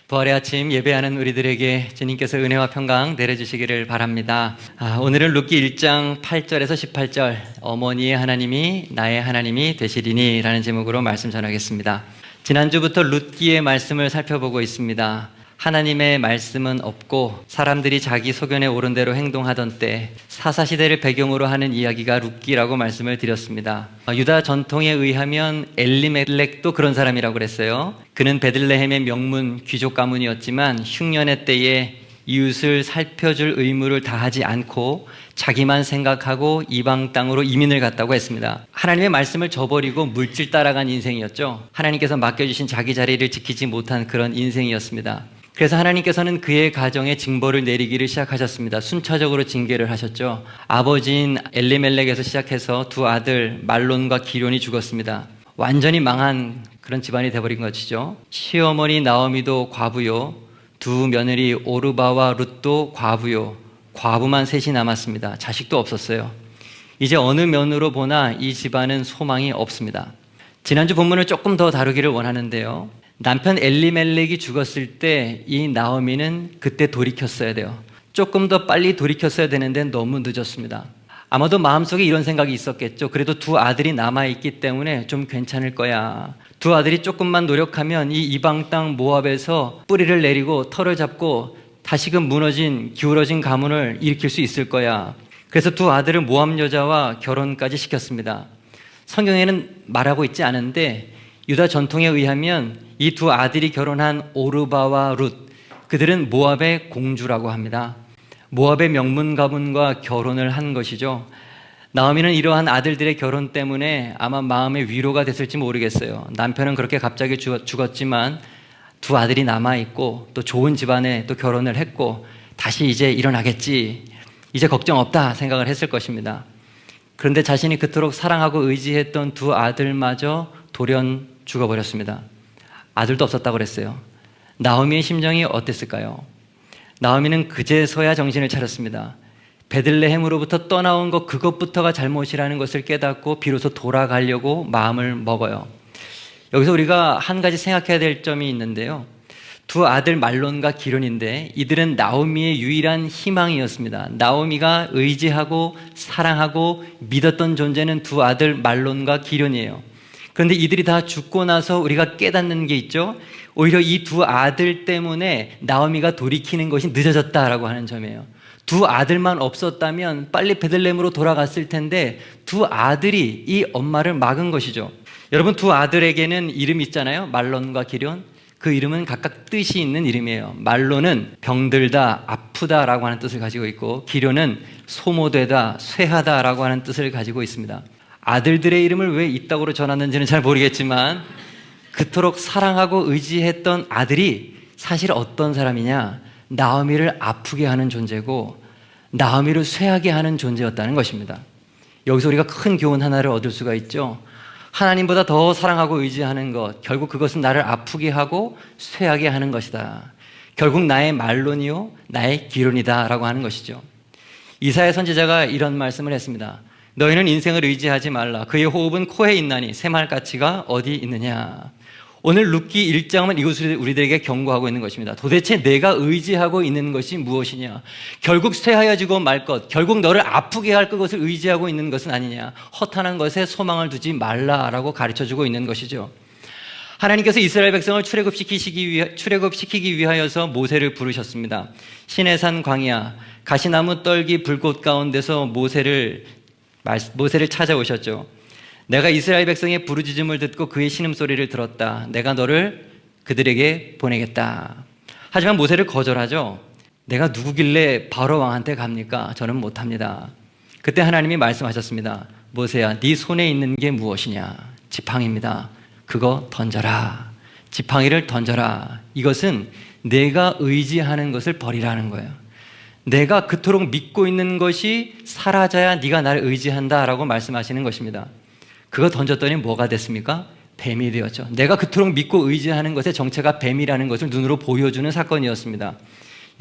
부활의 아침 예배하는 우리들에게 주님께서 은혜와 평강 내려주시기를 바랍니다. 오늘은 룻기 1장 8절에서 18절 어머니의 하나님이 나의 하나님이 되시리니 라는 제목으로 말씀 전하겠습니다. 지난주부터 룻기의 말씀을 살펴보고 있습니다. 하나님의 말씀은 없고 사람들이 자기 소견에 오른 대로 행동하던 때 사사시대를 배경으로 하는 이야기가 룻기라고 말씀을 드렸습니다. 유다 전통에 의하면 엘리멜렉도 그런 사람이라고 그랬어요. 그는 베들레헴의 명문 귀족 가문이었지만 흉년의 때에 이웃을 살펴줄 의무를 다하지 않고 자기만 생각하고 이방 땅으로 이민을 갔다고 했습니다. 하나님의 말씀을 저버리고 물질 따라간 인생이었죠. 하나님께서 맡겨주신 자기 자리를 지키지 못한 그런 인생이었습니다. 그래서 하나님께서는 그의 가정에 징벌을 내리기를 시작하셨습니다. 순차적으로 징계를 하셨죠. 아버지인 엘리멜렉에서 시작해서 두 아들 말론과 기럐이 죽었습니다. 완전히 망한 그런 집안이 되어버린 것이죠. 시어머니 나오미도 과부요, 두 며느리 오르바와 룻도 과부요, 과부만 셋이 남았습니다. 자식도 없었어요. 이제 어느 면으로 보나 이 집안은 소망이 없습니다. 지난주 본문을 조금 더 다루기를 원하는데요. 남편 엘리멜렉이 죽었을 때 이 나오미는 그때 돌이켰어야 돼요. 조금 더 빨리 돌이켰어야 되는데 너무 늦었습니다. 아마도 마음속에 이런 생각이 있었겠죠. 그래도 두 아들이 남아있기 때문에 좀 괜찮을 거야. 두 아들이 조금만 노력하면 이 이방 땅 모압에서 뿌리를 내리고 털을 잡고 다시금 무너진 기울어진 가문을 일으킬 수 있을 거야. 그래서 두 아들을 모압 여자와 결혼까지 시켰습니다. 성경에는 말하고 있지 않은데 유다 전통에 의하면 이 두 아들이 결혼한 오르바와 룻, 그들은 모압의 공주라고 합니다. 모압의 명문 가문과 결혼을 한 것이죠. 나오미는 이러한 아들들의 결혼 때문에 아마 마음의 위로가 됐을지 모르겠어요. 남편은 그렇게 갑자기 죽었지만 두 아들이 남아있고 또 좋은 집안에 또 결혼을 했고 다시 이제 일어나겠지, 이제 걱정 없다 생각을 했을 것입니다. 그런데 자신이 그토록 사랑하고 의지했던 두 아들마저 돌연 죽어버렸습니다. 아들도 없었다고 그랬어요. 나오미의 심정이 어땠을까요? 나오미는 그제서야 정신을 차렸습니다. 베들레헴으로부터 떠나온 것 그것부터가 잘못이라는 것을 깨닫고 비로소 돌아가려고 마음을 먹어요. 여기서 우리가 한 가지 생각해야 될 점이 있는데요. 두 아들 말론과 기럐인데 이들은 나오미의 유일한 희망이었습니다. 나오미가 의지하고 사랑하고 믿었던 존재는 두 아들 말론과 기럐이에요. 그런데 이들이 다 죽고 나서 우리가 깨닫는 게 있죠. 오히려 이 두 아들 때문에 나오미가 돌이키는 것이 늦어졌다라고 하는 점이에요. 두 아들만 없었다면 빨리 베들레헴으로 돌아갔을 텐데 두 아들이 이 엄마를 막은 것이죠. 여러분, 두 아들에게는 이름이 있잖아요. 말론과 기럐. 그 이름은 각각 뜻이 있는 이름이에요. 말론은 병들다, 아프다라고 하는 뜻을 가지고 있고, 기럐은 소모되다, 쇠하다라고 하는 뜻을 가지고 있습니다. 아들들의 이름을 왜 이따구로 전하는지는 잘 모르겠지만 그토록 사랑하고 의지했던 아들이 사실 어떤 사람이냐, 나오미를 아프게 하는 존재고 나오미를 쇠하게 하는 존재였다는 것입니다. 여기서 우리가 큰 교훈 하나를 얻을 수가 있죠. 하나님보다 더 사랑하고 의지하는 것, 결국 그것은 나를 아프게 하고 쇠하게 하는 것이다. 결국 나의 말론이요 나의 기럐이다 라고 하는 것이죠. 이사야 선지자가 이런 말씀을 했습니다. 너희는 인생을 의지하지 말라. 그의 호흡은 코에 있나니 새말 가치가 어디 있느냐. 오늘 룻기 1장은 이것을 우리들에게 경고하고 있는 것입니다. 도대체 내가 의지하고 있는 것이 무엇이냐. 결국 쇠하여지고 말 것, 결국 너를 아프게 할 그것을 의지하고 있는 것은 아니냐. 허탄한 것에 소망을 두지 말라라고 가르쳐주고 있는 것이죠. 하나님께서 이스라엘 백성을 출애굽시키기 위하여서 모세를 부르셨습니다. 시내산 광야, 가시나무 떨기 불꽃 가운데서 모세를 찾아오셨죠. 내가 이스라엘 백성의 부르짖음을 듣고 그의 신음소리를 들었다. 내가 너를 그들에게 보내겠다. 하지만 모세를 거절하죠. 내가 누구길래 바로 왕한테 갑니까? 저는 못합니다. 그때 하나님이 말씀하셨습니다. 모세야, 네 손에 있는 게 무엇이냐? 지팡이입니다. 그거 던져라. 지팡이를 던져라. 이것은 내가 의지하는 것을 버리라는 거예요. 내가 그토록 믿고 있는 것이 사라져야 네가 나를 의지한다라고 말씀하시는 것입니다. 그거 던졌더니 뭐가 됐습니까? 뱀이 되었죠. 내가 그토록 믿고 의지하는 것의 정체가 뱀이라는 것을 눈으로 보여주는 사건이었습니다.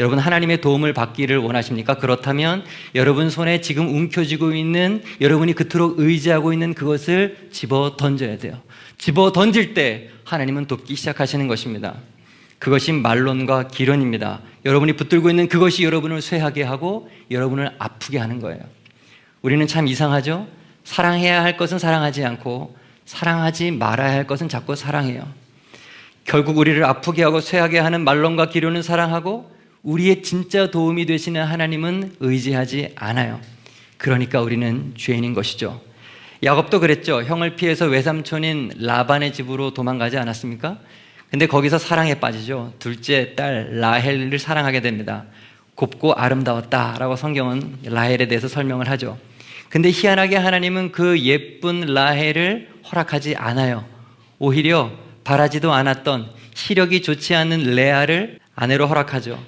여러분, 하나님의 도움을 받기를 원하십니까? 그렇다면 여러분 손에 지금 움켜쥐고 있는, 여러분이 그토록 의지하고 있는 그것을 집어 던져야 돼요. 집어 던질 때 하나님은 돕기 시작하시는 것입니다. 그것이 말론과 기론입니다. 여러분이 붙들고 있는 그것이 여러분을 쇠하게 하고 여러분을 아프게 하는 거예요. 우리는 참 이상하죠? 사랑해야 할 것은 사랑하지 않고 사랑하지 말아야 할 것은 자꾸 사랑해요. 결국 우리를 아프게 하고 쇠하게 하는 말론과 기론은 사랑하고 우리의 진짜 도움이 되시는 하나님은 의지하지 않아요. 그러니까 우리는 죄인인 것이죠. 야곱도 그랬죠. 형을 피해서 외삼촌인 라반의 집으로 도망가지 않았습니까? 근데 거기서 사랑에 빠지죠. 둘째 딸 라헬을 사랑하게 됩니다. 곱고 아름다웠다라고 성경은 라헬에 대해서 설명을 하죠. 근데 희한하게 하나님은 그 예쁜 라헬을 허락하지 않아요. 오히려 바라지도 않았던 시력이 좋지 않은 레아를 아내로 허락하죠.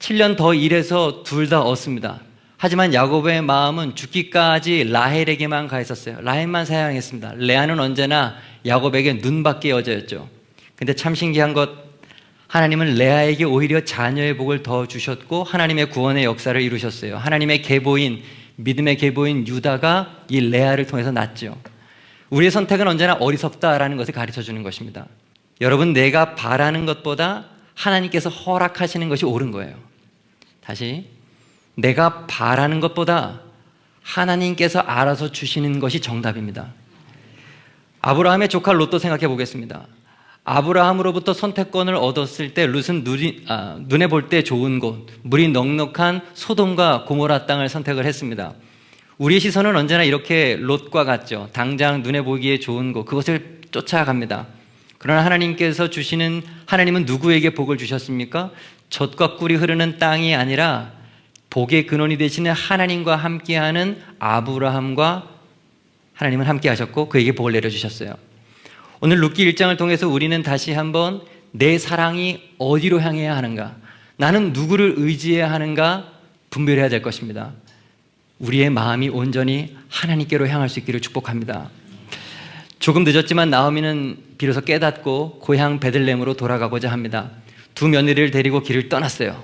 7년 더 일해서 둘 다 얻습니다. 하지만 야곱의 마음은 죽기까지 라헬에게만 가 있었어요. 라헬만 사랑했습니다. 레아는 언제나 야곱에게 눈밖에 여자였죠. 근데 참 신기한 것, 하나님은 레아에게 오히려 자녀의 복을 더 주셨고 하나님의 구원의 역사를 이루셨어요. 하나님의 계보인, 믿음의 계보인 유다가 이 레아를 통해서 낳았죠. 우리의 선택은 언제나 어리석다라는 것을 가르쳐주는 것입니다. 여러분, 내가 바라는 것보다 하나님께서 허락하시는 것이 옳은 거예요. 다시, 내가 바라는 것보다 하나님께서 알아서 주시는 것이 정답입니다. 아브라함의 조카 롯도 생각해 보겠습니다. 아브라함으로부터 선택권을 얻었을 때 롯은 눈에 볼 때 좋은 곳, 물이 넉넉한 소돔과 고모라 땅을 선택을 했습니다. 우리의 시선은 언제나 이렇게 롯과 같죠. 당장 눈에 보기에 좋은 곳, 그것을 쫓아갑니다. 그러나 하나님께서 주시는, 하나님은 누구에게 복을 주셨습니까? 젖과 꿀이 흐르는 땅이 아니라 복의 근원이 되시는 하나님과 함께하는 아브라함과 하나님은 함께 하셨고 그에게 복을 내려주셨어요. 오늘 룻기 1장을 통해서 우리는 다시 한번 내 사랑이 어디로 향해야 하는가, 나는 누구를 의지해야 하는가 분별해야 될 것입니다. 우리의 마음이 온전히 하나님께로 향할 수 있기를 축복합니다. 조금 늦었지만 나오미는 비로소 깨닫고 고향 베들레헴으로 돌아가고자 합니다. 두 며느리를 데리고 길을 떠났어요.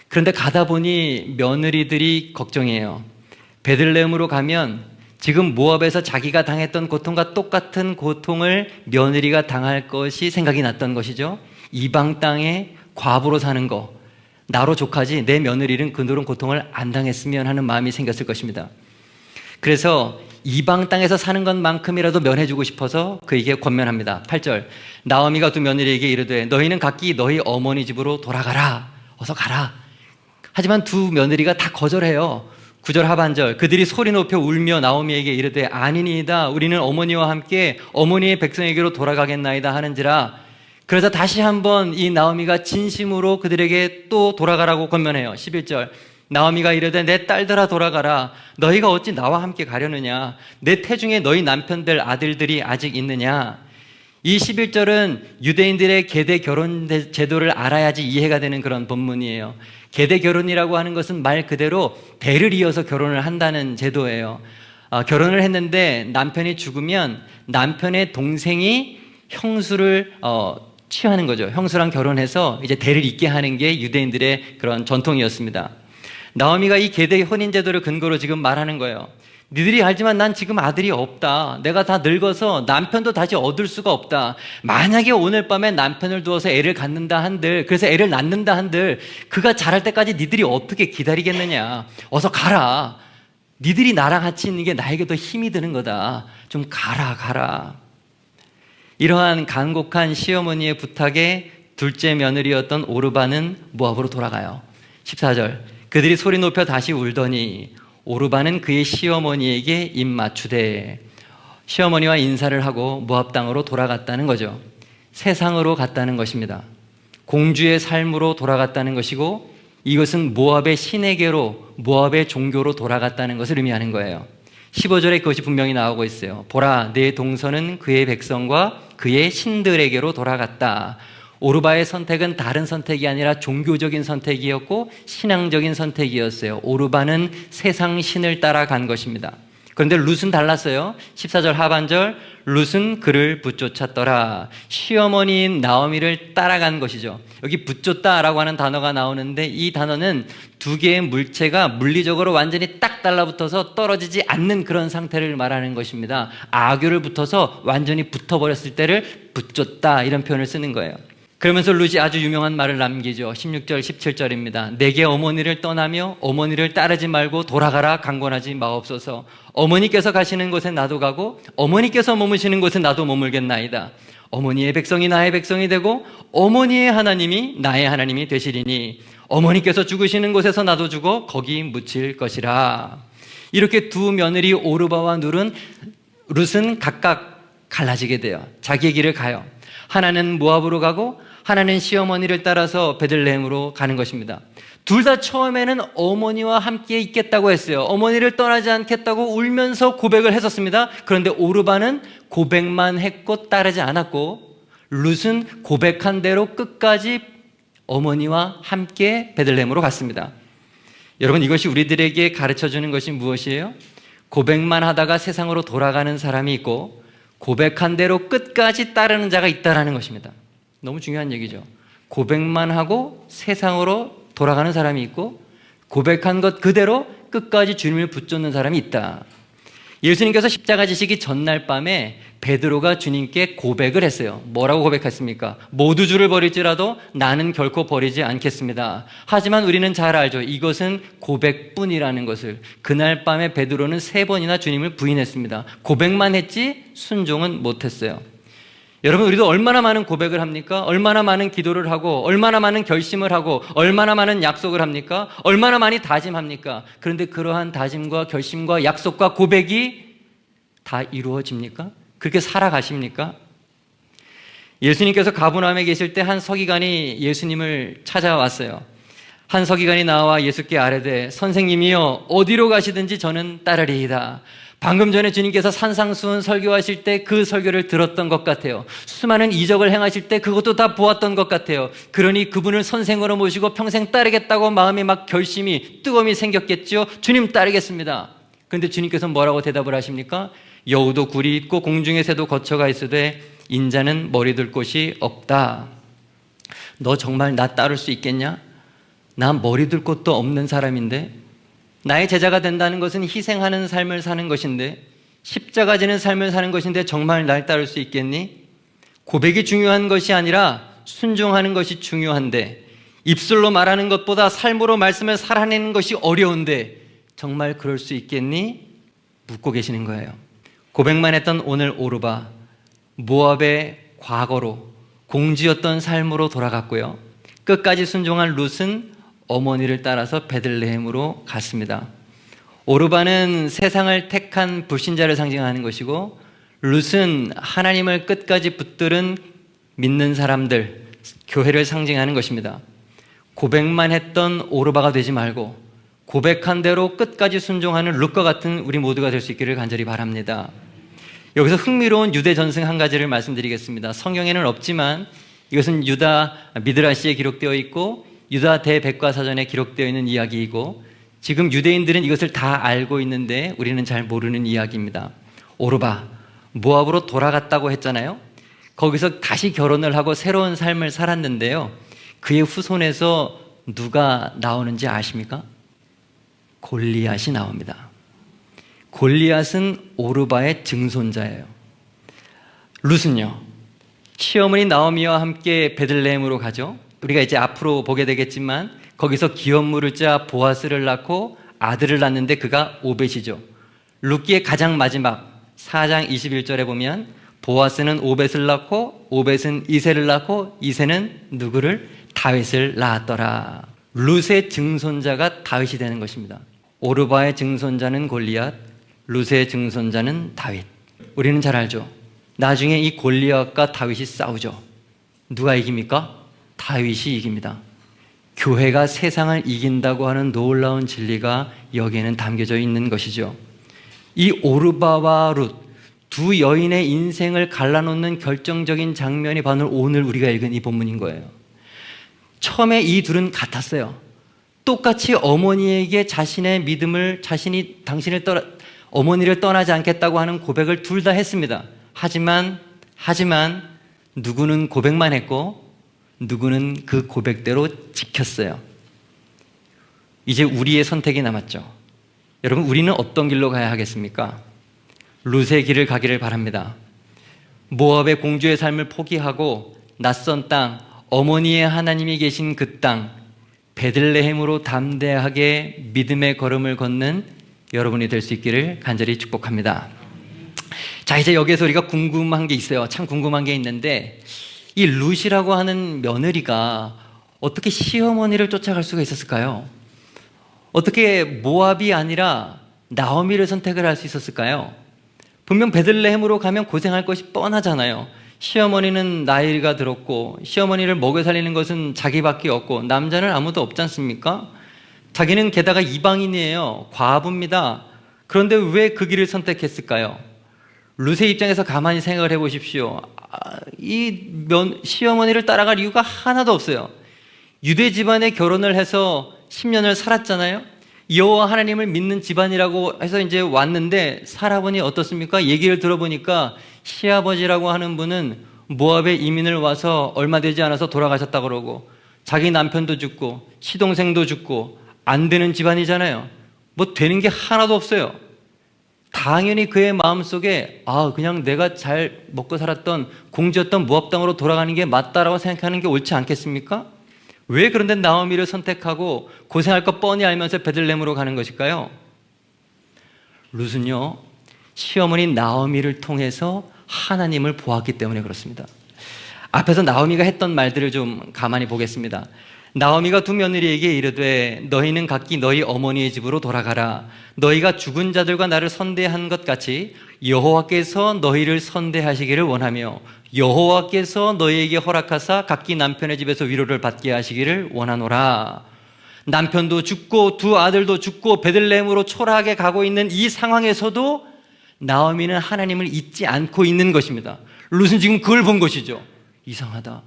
그런데 가다 보니 며느리들이 걱정이에요. 베들레헴으로 가면 지금 모압에서 자기가 당했던 고통과 똑같은 고통을 며느리가 당할 것이 생각이 났던 것이죠. 이방 땅에 과부로 사는 거, 나로 족하지 내 며느리는 그노른 고통을 안 당했으면 하는 마음이 생겼을 것입니다. 그래서 이방 땅에서 사는 것만큼이라도 면해주고 싶어서 그에게 권면합니다. 8절, 나오미가 두 며느리에게 이르되 너희는 각기 너희 어머니 집으로 돌아가라. 어서 가라. 하지만 두 며느리가 다 거절해요. 9절 하반절, 그들이 소리 높여 울며 나오미에게 이르되 아니니이다, 우리는 어머니와 함께 어머니의 백성에게로 돌아가겠나이다 하는지라. 그래서 다시 한번 이 나오미가 진심으로 그들에게 또 돌아가라고 권면해요. 11절, 나오미가 이르되 내 딸들아 돌아가라. 너희가 어찌 나와 함께 가려느냐? 내 태중에 너희 남편들 아들들이 아직 있느냐? 이 11절은 유대인들의 계대 결혼 제도를 알아야지 이해가 되는 그런 본문이에요. 계대 결혼이라고 하는 것은 말 그대로 대를 이어서 결혼을 한다는 제도예요. 결혼을 했는데 남편이 죽으면 남편의 동생이 형수를 취하는 거죠. 형수랑 결혼해서 이제 대를 잇게 하는 게 유대인들의 그런 전통이었습니다. 나오미가 이 계대 혼인 제도를 근거로 지금 말하는 거예요. 니들이 알지만 난 지금 아들이 없다. 내가 다 늙어서 남편도 다시 얻을 수가 없다. 만약에 오늘 밤에 남편을 두어서 애를 갖는다 한들, 그래서 애를 낳는다 한들 그가 자랄 때까지 니들이 어떻게 기다리겠느냐. 어서 가라. 니들이 나랑 같이 있는 게 나에게 더 힘이 드는 거다. 좀 가라. 이러한 간곡한 시어머니의 부탁에 둘째 며느리였던 오르바는 모압으로 돌아가요. 14절, 그들이 소리 높여 다시 울더니 오르바는 그의 시어머니에게 입맞추되, 시어머니와 인사를 하고 모압 땅으로 돌아갔다는 거죠. 세상으로 갔다는 것입니다. 공주의 삶으로 돌아갔다는 것이고, 이것은 모압의 신에게로, 모압의 종교로 돌아갔다는 것을 의미하는 거예요. 15절에 그것이 분명히 나오고 있어요. 보라, 내 동서는 그의 백성과 그의 신들에게로 돌아갔다. 오르바의 선택은 다른 선택이 아니라 종교적인 선택이었고 신앙적인 선택이었어요. 오르바는 세상 신을 따라간 것입니다. 그런데 룻은 달랐어요. 14절 하반절, 룻은 그를 붙쫓았더라. 시어머니인 나오미를 따라간 것이죠. 여기 붙쫓다라고 하는 단어가 나오는데 이 단어는 두 개의 물체가 물리적으로 완전히 딱 달라붙어서 떨어지지 않는 그런 상태를 말하는 것입니다. 아교를 붙어서 완전히 붙어버렸을 때를 붙쫓다, 이런 표현을 쓰는 거예요. 그러면서 룻이 아주 유명한 말을 남기죠. 16절, 17절입니다. 내게 어머니를 떠나며 어머니를 따르지 말고 돌아가라 강권하지 마옵소서. 어머니께서 가시는 곳에 나도 가고 어머니께서 머무시는 곳에 나도 머물겠나이다. 어머니의 백성이 나의 백성이 되고 어머니의 하나님이 나의 하나님이 되시리니 어머니께서 죽으시는 곳에서 나도 죽어 거기 묻힐 것이라. 이렇게 두 며느리 오르바와 룻은 각각 갈라지게 돼요. 자기의 길을 가요. 하나는 모압으로 가고 하나는 시어머니를 따라서 베들레헴으로 가는 것입니다. 둘 다 처음에는 어머니와 함께 있겠다고 했어요. 어머니를 떠나지 않겠다고 울면서 고백을 했었습니다. 그런데 오르바는 고백만 했고 따르지 않았고 룻은 고백한 대로 끝까지 어머니와 함께 베들레헴으로 갔습니다. 여러분, 이것이 우리들에게 가르쳐주는 것이 무엇이에요? 고백만 하다가 세상으로 돌아가는 사람이 있고 고백한 대로 끝까지 따르는 자가 있다는 것입니다. 너무 중요한 얘기죠. 고백만 하고 세상으로 돌아가는 사람이 있고 고백한 것 그대로 끝까지 주님을 붙잡는 사람이 있다. 예수님께서 십자가 지시기 전날 밤에 베드로가 주님께 고백을 했어요. 뭐라고 고백했습니까? 모두 주를 버릴지라도 나는 결코 버리지 않겠습니다. 하지만 우리는 잘 알죠. 이것은 고백뿐이라는 것을. 그날 밤에 베드로는 3번이나 주님을 부인했습니다. 고백만 했지 순종은 못했어요. 여러분, 우리도 얼마나 많은 고백을 합니까? 얼마나 많은 기도를 하고 얼마나 많은 결심을 하고 얼마나 많은 약속을 합니까? 얼마나 많이 다짐합니까? 그런데 그러한 다짐과 결심과 약속과 고백이 다 이루어집니까? 그렇게 살아가십니까? 예수님께서 가버나움에 계실 때 한 서기관이 예수님을 찾아왔어요. 한 서기관이 나와 예수께 아뢰되 선생님이여 어디로 가시든지 저는 따르리이다. 방금 전에 주님께서 산상수훈 설교하실 때 그 설교를 들었던 것 같아요. 수많은 이적을 행하실 때 그것도 다 보았던 것 같아요. 그러니 그분을 선생으로 모시고 평생 따르겠다고 마음에 막 결심이 뜨거움이 생겼겠죠. 주님 따르겠습니다. 그런데 주님께서 뭐라고 대답을 하십니까? 여우도 굴이 있고 공중의 새도 거처가 있으되 인자는 머리 둘 곳이 없다. 너 정말 나 따를 수 있겠냐? 나 머리 둘 곳도 없는 사람인데, 나의 제자가 된다는 것은 희생하는 삶을 사는 것인데, 십자가 지는 삶을 사는 것인데 정말 날 따를 수 있겠니? 고백이 중요한 것이 아니라 순종하는 것이 중요한데, 입술로 말하는 것보다 삶으로 말씀을 살아내는 것이 어려운데 정말 그럴 수 있겠니? 묻고 계시는 거예요. 고백만 했던 오늘 오르바, 모압의 과거로 공주였던 삶으로 돌아갔고요. 끝까지 순종한 룻은 어머니를 따라서 베들레헴으로 갔습니다. 오르바는 세상을 택한 불신자를 상징하는 것이고 룻은 하나님을 끝까지 붙들은 믿는 사람들, 교회를 상징하는 것입니다. 고백만 했던 오르바가 되지 말고 고백한 대로 끝까지 순종하는 룻과 같은 우리 모두가 될 수 있기를 간절히 바랍니다. 여기서 흥미로운 유대 전승 한 가지를 말씀드리겠습니다. 성경에는 없지만 이것은 유다 미드라시에 기록되어 있고 유다 대백과사전에 기록되어 있는 이야기이고 지금 유대인들은 이것을 다 알고 있는데 우리는 잘 모르는 이야기입니다. 오르바, 모압으로 돌아갔다고 했잖아요. 거기서 다시 결혼을 하고 새로운 삶을 살았는데요. 그의 후손에서 누가 나오는지 아십니까? 골리앗이 나옵니다. 골리앗은 오르바의 증손자예요. 룻은요, 시어머니 나오미와 함께 베들레헴으로 가죠. 우리가 이제 앞으로 보게 되겠지만 거기서 기업물을 짜 보아스를 낳고 아들을 낳는데 그가 오벳이죠. 룻기의 가장 마지막 4장 21절에 보면 보아스는 오벳을 낳고 오벳은 이새를 낳고 이새는 누구를? 다윗을 낳았더라. 룻의 증손자가 다윗이 되는 것입니다. 오르바의 증손자는 골리앗, 룻의 증손자는 다윗. 우리는 잘 알죠. 나중에 이 골리앗과 다윗이 싸우죠. 누가 이깁니까? 다윗이 이깁니다. 교회가 세상을 이긴다고 하는 놀라운 진리가 여기에는 담겨져 있는 것이죠. 이 오르바와 룻, 두 여인의 인생을 갈라놓는 결정적인 장면이 바로 오늘 우리가 읽은 이 본문인 거예요. 처음에 이 둘은 같았어요. 똑같이 어머니에게 자신의 믿음을, 어머니를 떠나지 않겠다고 하는 고백을 둘 다 했습니다. 하지만 누구는 고백만 했고 누구는 그 고백대로 지켰어요. 이제 우리의 선택이 남았죠. 여러분, 우리는 어떤 길로 가야 하겠습니까? 룻의 길을 가기를 바랍니다. 모압의 공주의 삶을 포기하고 낯선 땅, 어머니의 하나님이 계신 그 땅 베들레헴으로 담대하게 믿음의 걸음을 걷는 여러분이 될 수 있기를 간절히 축복합니다. 자, 이제 여기에서 우리가 궁금한 게 있어요. 참 궁금한 게 있는데, 이 룻이라고 하는 며느리가 어떻게 시어머니를 쫓아갈 수가 있었을까요? 어떻게 모압이 아니라 나오미를 선택을 할 수 있었을까요? 분명 베들레헴으로 가면 고생할 것이 뻔하잖아요. 시어머니는 나이가 들었고 시어머니를 먹여 살리는 것은 자기밖에 없고 남자는 아무도 없지 않습니까? 자기는 게다가 이방인이에요. 과부입니다. 그런데 왜 그 길을 선택했을까요? 룻의 입장에서 가만히 생각을 해보십시오. 시어머니를 따라갈 이유가 하나도 없어요. 유대 집안에 결혼을 해서 10년을 살았잖아요. 여호와 하나님을 믿는 집안이라고 해서 이제 왔는데 살아보니 어떻습니까? 얘기를 들어보니까 시아버지라고 하는 분은 모압에 이민을 와서 얼마 되지 않아서 돌아가셨다고 그러고 자기 남편도 죽고 시동생도 죽고 안 되는 집안이잖아요. 뭐 되는 게 하나도 없어요. 당연히 그의 마음속에 그냥 내가 잘 먹고 살았던 공주였던 모압 땅으로 돌아가는 게 맞다라고 생각하는 게 옳지 않겠습니까? 왜 그런데 나오미를 선택하고 고생할 것 뻔히 알면서 베들레헴으로 가는 것일까요? 룻은요, 시어머니 나오미를 통해서 하나님을 보았기 때문에 그렇습니다. 앞에서 나오미가 했던 말들을 좀 가만히 보겠습니다. 나오미가 두 며느리에게 이르되 너희는 각기 너희 어머니의 집으로 돌아가라. 너희가 죽은 자들과 나를 선대한 것 같이 여호와께서 너희를 선대하시기를 원하며 여호와께서 너희에게 허락하사 각기 남편의 집에서 위로를 받게 하시기를 원하노라. 남편도 죽고 두 아들도 죽고 베들레헴으로 초라하게 가고 있는 이 상황에서도 나오미는 하나님을 잊지 않고 있는 것입니다. 룻은 지금 그걸 본 것이죠. 이상하다.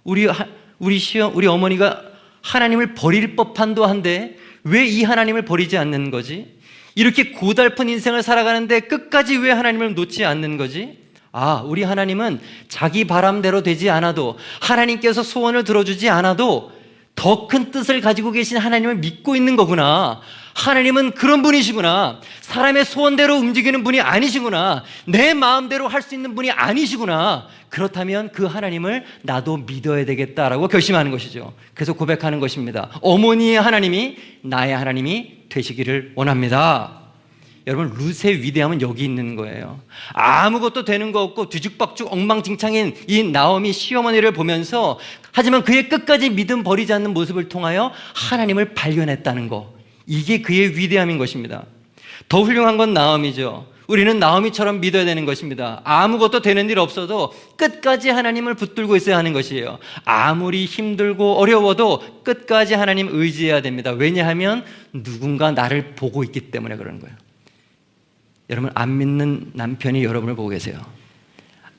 우리 어머니가 하나님을 버릴 법한도 한데 왜 이 하나님을 버리지 않는 거지? 이렇게 고달픈 인생을 살아가는데 끝까지 왜 하나님을 놓지 않는 거지? 우리 하나님은 자기 바람대로 되지 않아도 하나님께서 소원을 들어주지 않아도 더 큰 뜻을 가지고 계신 하나님을 믿고 있는 거구나. 하나님은 그런 분이시구나. 사람의 소원대로 움직이는 분이 아니시구나. 내 마음대로 할 수 있는 분이 아니시구나. 그렇다면 그 하나님을 나도 믿어야 되겠다라고 결심하는 것이죠. 그래서 고백하는 것입니다. 어머니의 하나님이 나의 하나님이 되시기를 원합니다. 여러분, 룻의 위대함은 여기 있는 거예요. 아무것도 되는 거 없고 뒤죽박죽 엉망진창인 이 나오미 시어머니를 보면서 하지만 그의 끝까지 믿음 버리지 않는 모습을 통하여 하나님을 발견했다는 거, 이게 그의 위대함인 것입니다. 더 훌륭한 건 나오미죠. 우리는 나오미처럼 믿어야 되는 것입니다. 아무것도 되는 일 없어도 끝까지 하나님을 붙들고 있어야 하는 것이에요. 아무리 힘들고 어려워도 끝까지 하나님 의지해야 됩니다. 왜냐하면 누군가 나를 보고 있기 때문에 그러는 거예요. 여러분, 안 믿는 남편이 여러분을 보고 계세요.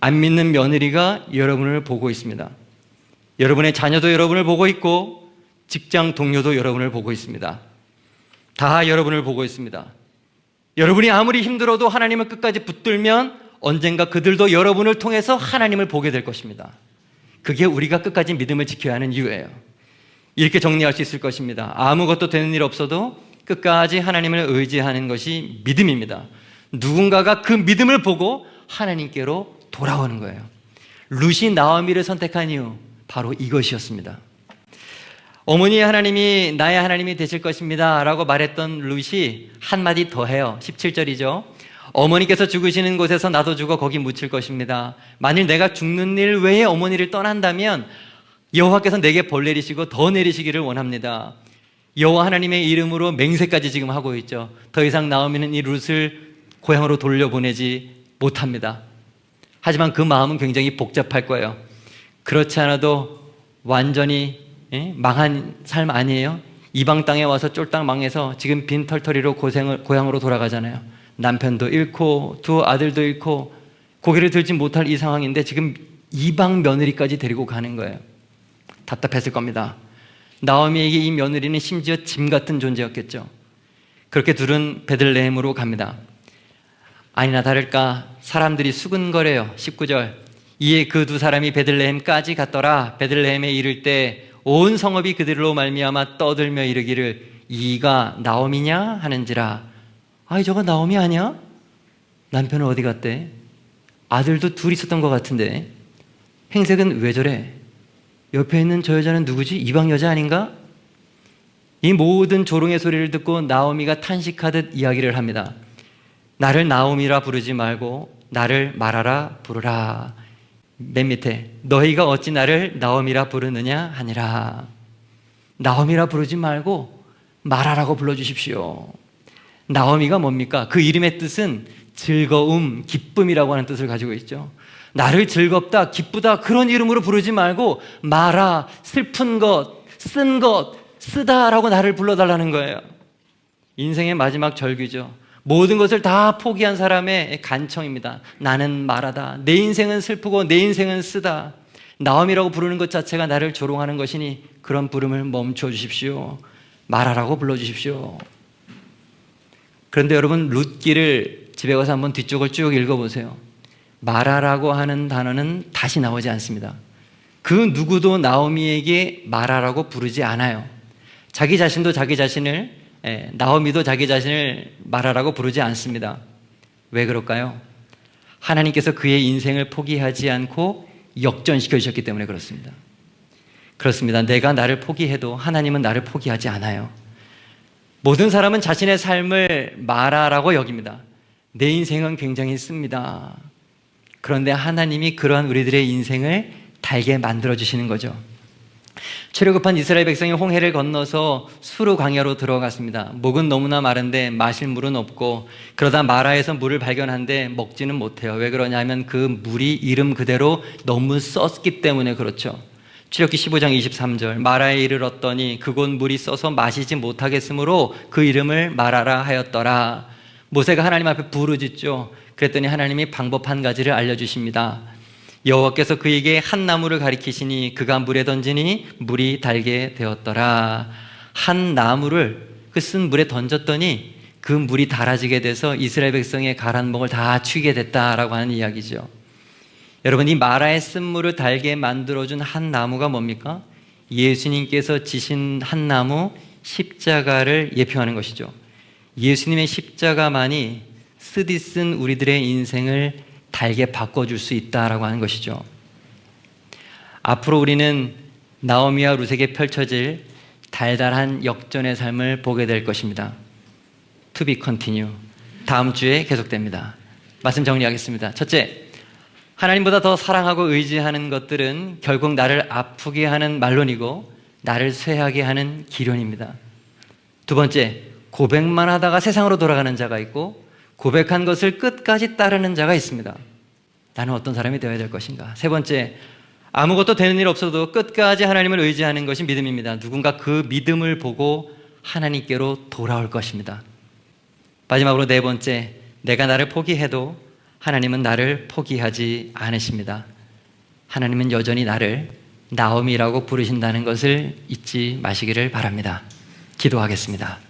안 믿는 며느리가 여러분을 보고 있습니다. 여러분의 자녀도 여러분을 보고 있고 직장 동료도 여러분을 보고 있습니다. 다 여러분을 보고 있습니다. 여러분이 아무리 힘들어도 하나님을 끝까지 붙들면 언젠가 그들도 여러분을 통해서 하나님을 보게 될 것입니다. 그게 우리가 끝까지 믿음을 지켜야 하는 이유예요. 이렇게 정리할 수 있을 것입니다. 아무것도 되는 일 없어도 끝까지 하나님을 의지하는 것이 믿음입니다. 누군가가 그 믿음을 보고 하나님께로 돌아오는 거예요. 룻이 나오미를 선택한 이유, 바로 이것이었습니다. 어머니의 하나님이 나의 하나님이 되실 것입니다 라고 말했던 룻이 한마디 더 해요. 17절이죠. 어머니께서 죽으시는 곳에서 나도 죽어 거기 묻힐 것입니다. 만일 내가 죽는 일 외에 어머니를 떠난다면 여호와께서 내게 벌 내리시고 더 내리시기를 원합니다. 여호와 하나님의 이름으로 맹세까지 지금 하고 있죠. 더 이상 나오미는 이 룻을 고향으로 돌려보내지 못합니다. 하지만 그 마음은 굉장히 복잡할 거예요. 그렇지 않아도 완전히 망한 삶 아니에요? 이방 땅에 와서 쫄딱 망해서 지금 빈털터리로 고향으로 돌아가잖아요. 남편도 잃고 두 아들도 잃고 고개를 들지 못할 이 상황인데 지금 이방 며느리까지 데리고 가는 거예요. 답답했을 겁니다. 나오미에게 이 며느리는 심지어 짐 같은 존재였겠죠. 그렇게 둘은 베들레헴으로 갑니다. 아니나 다를까 사람들이 수근거려요. 19절. 이에 그 두 사람이 베들레헴까지 갔더라. 베들레헴에 이를 때 온 성읍이 그들로 말미암아 떠들며 이르기를 이가 나오미냐 하는지라. 저거 나오미 아니야? 남편은 어디 갔대? 아들도 둘 있었던 것 같은데 행색은 왜 저래? 옆에 있는 저 여자는 누구지? 이방 여자 아닌가? 이 모든 조롱의 소리를 듣고 나오미가 탄식하듯 이야기를 합니다. 나를 나오미라 부르지 말고 나를 마라라 부르라. 맨 밑에 너희가 어찌 나를 나오미라 부르느냐 하니라. 나오미라 부르지 말고 마라라고 불러주십시오. 나오미가 뭡니까? 그 이름의 뜻은 즐거움, 기쁨이라고 하는 뜻을 가지고 있죠. 나를 즐겁다, 기쁘다 그런 이름으로 부르지 말고 마라, 슬픈 것, 쓴 것, 쓰다라고 나를 불러달라는 거예요. 인생의 마지막 절규죠. 모든 것을 다 포기한 사람의 간청입니다. 나는 마라다. 내 인생은 슬프고 내 인생은 쓰다. 나옴이라고 부르는 것 자체가 나를 조롱하는 것이니 그런 부름을 멈춰 주십시오. 마라라고 불러주십시오. 그런데 여러분, 룻기를 집에 가서 한번 뒤쪽을 쭉 읽어보세요. 마라라고 하는 단어는 다시 나오지 않습니다. 그 누구도 나오미에게 마라라고 부르지 않아요. 자기 자신도 자기 자신을, 나오미도 자기 자신을 마라라고 부르지 않습니다. 왜 그럴까요? 하나님께서 그의 인생을 포기하지 않고 역전시켜 주셨기 때문에 그렇습니다. 그렇습니다. 내가 나를 포기해도 하나님은 나를 포기하지 않아요. 모든 사람은 자신의 삶을 마라라고 여깁니다. 내 인생은 굉장히 씁니다. 그런데 하나님이 그러한 우리들의 인생을 달게 만들어주시는 거죠. 출애굽한 이스라엘 백성이 홍해를 건너서 수르 광야로 들어갔습니다. 목은 너무나 마른데 마실 물은 없고, 그러다 마라에서 물을 발견한데 먹지는 못해요. 왜 그러냐면 그 물이 이름 그대로 너무 썼기 때문에 그렇죠. 출애굽기 15장 23절 마라에 이르렀더니 그곳 물이 써서 마시지 못하겠으므로 그 이름을 마라라 하였더라. 모세가 하나님 앞에 부르짖죠. 그랬더니 하나님이 방법 한 가지를 알려주십니다. 여호와께서 그에게 한 나무를 가리키시니 그가 물에 던지니 물이 달게 되었더라. 한 나무를 그 쓴 물에 던졌더니 그 물이 달아지게 돼서 이스라엘 백성의 가란 목을 다 취게 됐다라고 하는 이야기죠. 여러분, 이 마라의 쓴물을 달게 만들어준 한 나무가 뭡니까? 예수님께서 지신 한 나무 십자가를 예표하는 것이죠. 예수님의 십자가만이 쓰디쓴 우리들의 인생을 달게 바꿔줄 수 있다라고 하는 것이죠. 앞으로 우리는 나오미와 룻에게 펼쳐질 달달한 역전의 삶을 보게 될 것입니다. To be continue. 다음 주에 계속됩니다. 말씀 정리하겠습니다. 첫째, 하나님보다 더 사랑하고 의지하는 것들은 결국 나를 아프게 하는 말론이고 나를 쇠하게 하는 기련입니다. 두 번째, 고백만 하다가 세상으로 돌아가는 자가 있고 고백한 것을 끝까지 따르는 자가 있습니다. 나는 어떤 사람이 되어야 될 것인가? 세 번째, 아무것도 되는 일 없어도 끝까지 하나님을 의지하는 것이 믿음입니다. 누군가 그 믿음을 보고 하나님께로 돌아올 것입니다. 마지막으로 네 번째, 내가 나를 포기해도 하나님은 나를 포기하지 않으십니다. 하나님은 여전히 나를 나오미라고 부르신다는 것을 잊지 마시기를 바랍니다. 기도하겠습니다.